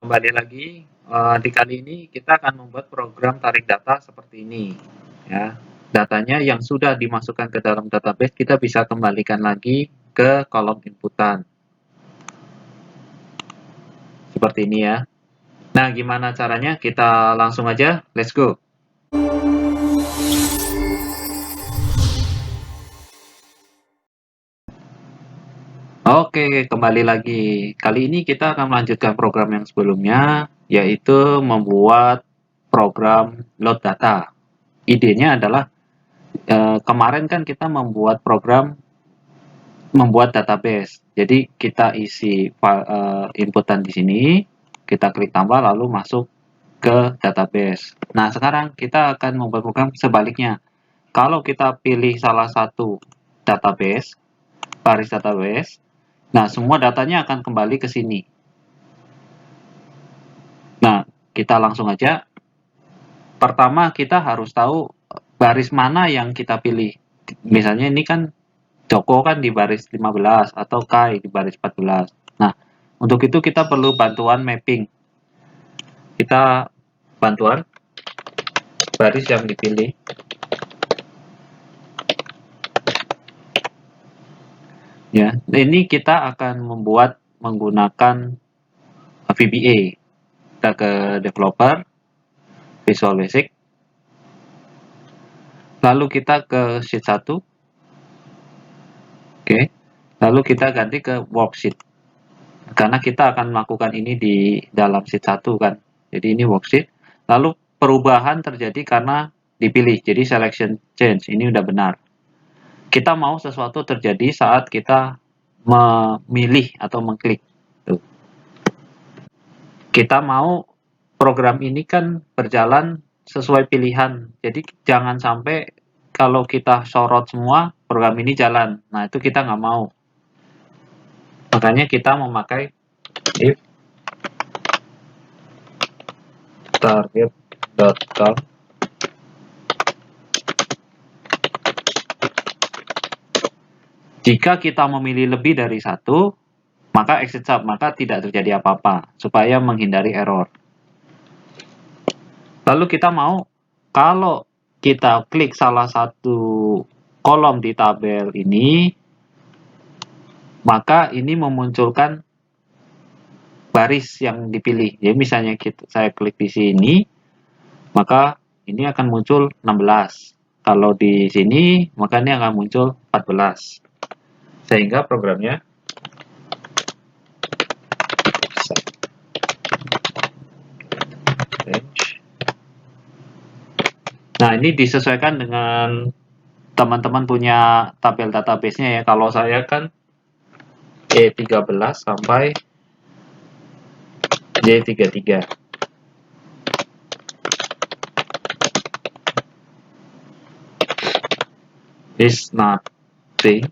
Kembali lagi, di kali ini kita akan membuat program tarik data seperti ini, ya. Datanya yang sudah dimasukkan ke dalam database kita bisa kembalikan lagi ke kolom inputan. Seperti ini ya. Nah, gimana caranya? Kita langsung aja, let's go. Oke, kembali lagi. Kali ini kita akan melanjutkan program yang sebelumnya, yaitu membuat program load data. Idenya adalah kemarin kan kita membuat program membuat database. Jadi kita isi inputan di sini, kita klik tambah lalu masuk ke database. Nah, sekarang kita akan membuat program sebaliknya. Kalau kita pilih salah satu database, baris database, nah semua datanya akan kembali ke sini. Nah, kita langsung aja. Pertama kita harus tahu baris mana yang kita pilih. Misalnya ini kan Joko kan di baris 15 atau Kai di baris 14. Nah, untuk itu kita perlu bantuan mapping. Kita bantuan baris yang dipilih. Ya, ini kita akan membuat menggunakan VBA. Kita ke developer, Visual Basic. Lalu kita ke sheet 1. Oke. Lalu kita ganti ke worksheet. Karena kita akan melakukan ini di dalam sheet 1 kan. Jadi ini worksheet. Lalu perubahan terjadi karena dipilih. Jadi selection change. Ini udah benar. Kita mau sesuatu terjadi saat kita memilih atau mengklik. Tuh. Kita mau program ini kan berjalan sesuai pilihan. Jadi jangan sampai kalau kita sorot semua, program ini jalan. Nah, itu kita nggak mau. Makanya kita memakai if target.count jika kita memilih lebih dari satu, maka exit sub, maka tidak terjadi apa-apa, supaya menghindari error. Lalu kita mau, kalau kita klik salah satu kolom di tabel ini, maka ini memunculkan baris yang dipilih. Jadi misalnya saya klik di sini, maka ini akan muncul 16. Kalau di sini, maka ini akan muncul 14. Sehingga programnya nah, ini disesuaikan dengan teman-teman punya tabel database-nya ya. Kalau saya kan E13 sampai J33. Is nothing.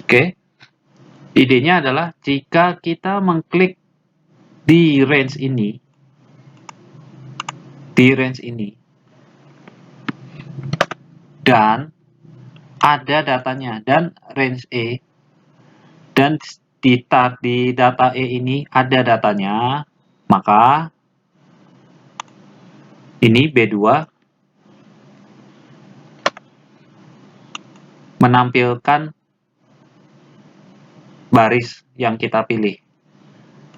Oke. Idenya adalah jika kita mengklik di range ini, dan ada datanya dan range E, dan di data E ini ada datanya, maka ini B2 menampilkan baris yang kita pilih.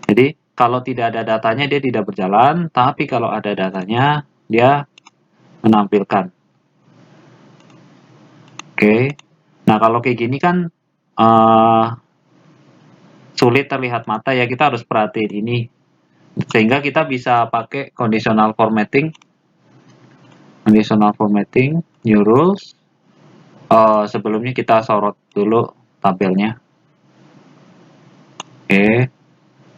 Jadi kalau tidak ada datanya dia tidak berjalan, tapi kalau ada datanya dia menampilkan. Oke. Nah, kalau kayak gini kan sulit terlihat mata ya, kita harus perhatiin ini. Sehingga kita bisa pakai conditional formatting, new rules. Sebelumnya kita sorot dulu tabelnya. Oke,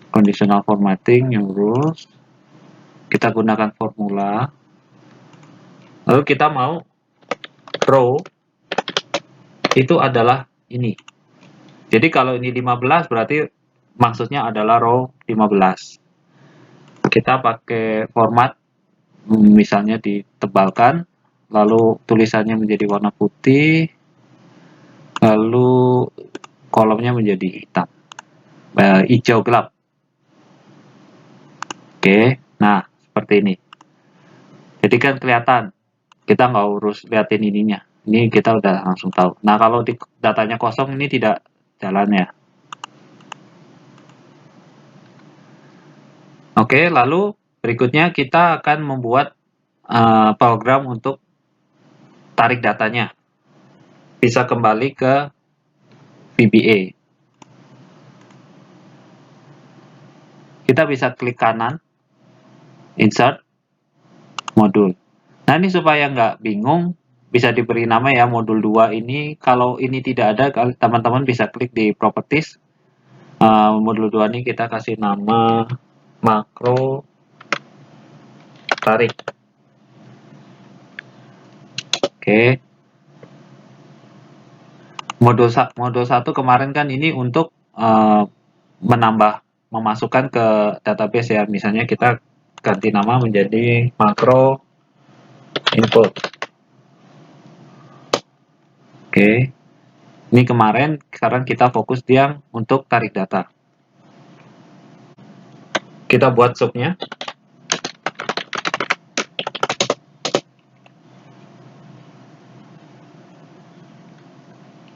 conditional formatting, new rules. Kita gunakan formula. Lalu kita mau row itu adalah ini. Jadi kalau ini 15 berarti maksudnya adalah row 15. Kita pakai format misalnya ditebalkan, lalu tulisannya menjadi warna putih, lalu kolomnya menjadi hitam, hijau gelap. Oke, nah seperti ini. Jadi kan kelihatan, kita nggak urus liatin ininya. Ini kita udah langsung tahu. Nah kalau di datanya kosong ini tidak jalan ya. Oke, lalu berikutnya kita akan membuat program untuk tarik datanya. Bisa kembali ke VBA. Kita bisa klik kanan, insert, modul. Nah ini supaya nggak bingung, bisa diberi nama ya modul 2 ini. Kalau ini tidak ada, teman-teman bisa klik di properties. Modul 2 ini kita kasih nama makro tarik. Oke. Modul 1 kemarin kan ini untuk memasukkan ke database ya. Misalnya kita ganti nama menjadi makro input. Oke. Ini kemarin, sekarang kita fokus yang untuk tarik data. Kita buat subnya.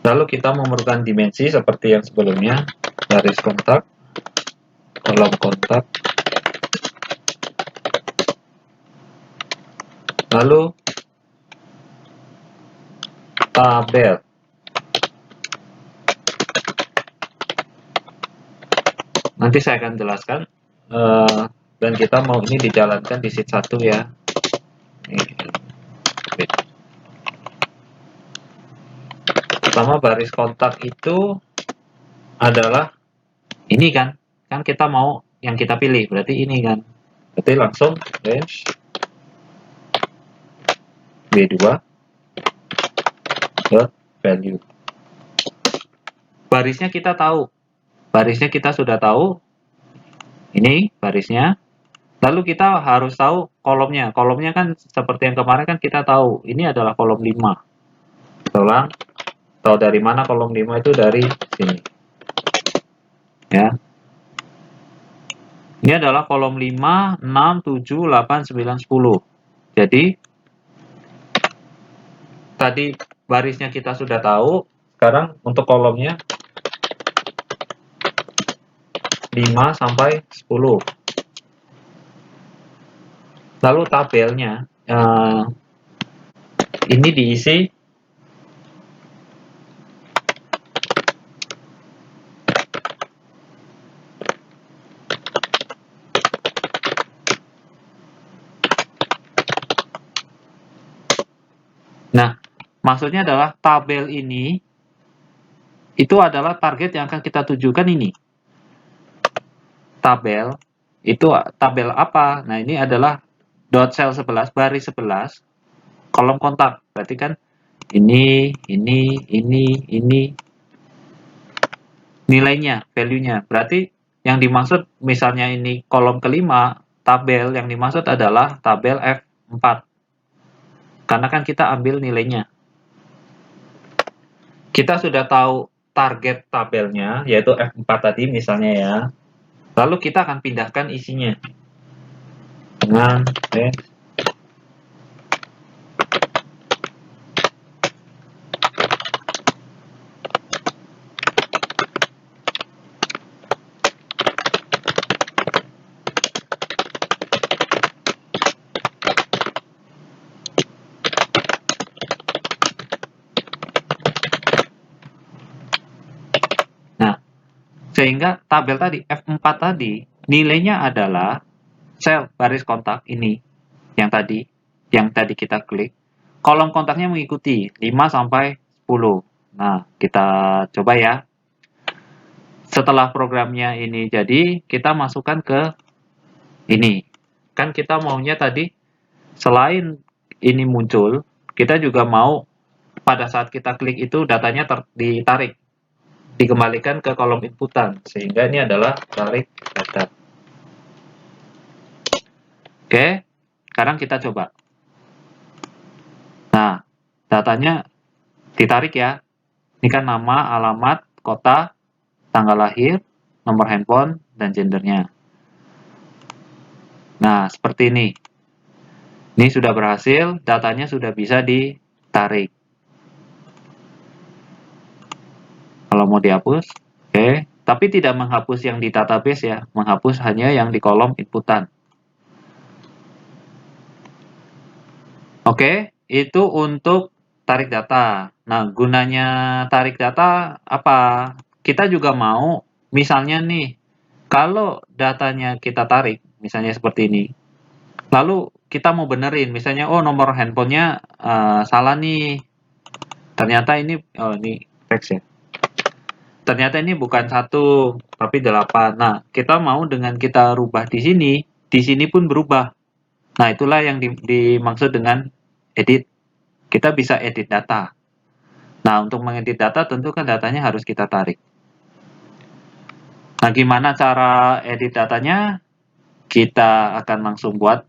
Lalu kita memerlukan dimensi seperti yang sebelumnya, garis kontak, kolom kontak, lalu tabel. Nanti saya akan jelaskan, dan kita mau ini dijalankan di sheet 1 ya. Pertama baris kontak itu adalah ini kan kita mau yang kita pilih, berarti ini kan. Berarti langsung range B2 dot value. Barisnya kita tahu. Barisnya kita sudah tahu. Ini barisnya. Lalu kita harus tahu kolomnya. Kolomnya kan seperti yang kemarin kan kita tahu. Ini adalah kolom 5. Ulang. Tahu dari mana kolom 5 itu? Dari sini. Ya. Ini adalah kolom 5, 6, 7, 8, 9, 10. Jadi, tadi barisnya kita sudah tahu. Sekarang untuk kolomnya 5 sampai 10. Lalu tabelnya ini diisi Nah, maksudnya adalah tabel ini itu adalah target yang akan kita tujukan ini. Tabel itu tabel apa? Nah, ini adalah dot cell 11, baris 11, kolom kontak. Berarti kan ini nilainya, value-nya. Berarti yang dimaksud misalnya ini kolom kelima, tabel yang dimaksud adalah tabel F4. Karena kan kita ambil nilainya. Kita sudah tahu target tabelnya, yaitu F4 tadi misalnya ya. Lalu kita akan pindahkan isinya. Dengan sehingga tabel tadi F4 tadi nilainya adalah sel baris kontak ini yang tadi kita klik. Kolom kontaknya mengikuti 5 sampai 10. Nah, kita coba ya. Setelah programnya ini jadi, kita masukkan ke ini. Kan kita maunya tadi, selain ini muncul, kita juga mau pada saat kita klik itu datanya ditarik, dikembalikan ke kolom inputan, sehingga ini adalah tarik data. Oke, sekarang kita coba. Nah, datanya ditarik ya. Ini kan nama, alamat, kota, tanggal lahir, nomor handphone, dan gendernya. Nah, seperti ini. Ini sudah berhasil, datanya sudah bisa ditarik. Kalau mau dihapus, oke. Tapi tidak menghapus yang di database ya, menghapus hanya yang di kolom inputan. Oke, itu untuk tarik data. Nah, gunanya tarik data apa? Kita juga mau, misalnya nih, kalau datanya kita tarik, misalnya seperti ini, lalu kita mau benerin, misalnya, oh nomor handphonenya salah nih, ternyata ini teks ya. Ternyata ini bukan 1, tapi 8. Nah, kita mau dengan kita rubah di sini pun berubah. Nah, itulah yang dimaksud dengan edit. Kita bisa edit data. Nah, untuk mengedit data tentu kan datanya harus kita tarik. Nah, gimana cara edit datanya? Kita akan langsung buat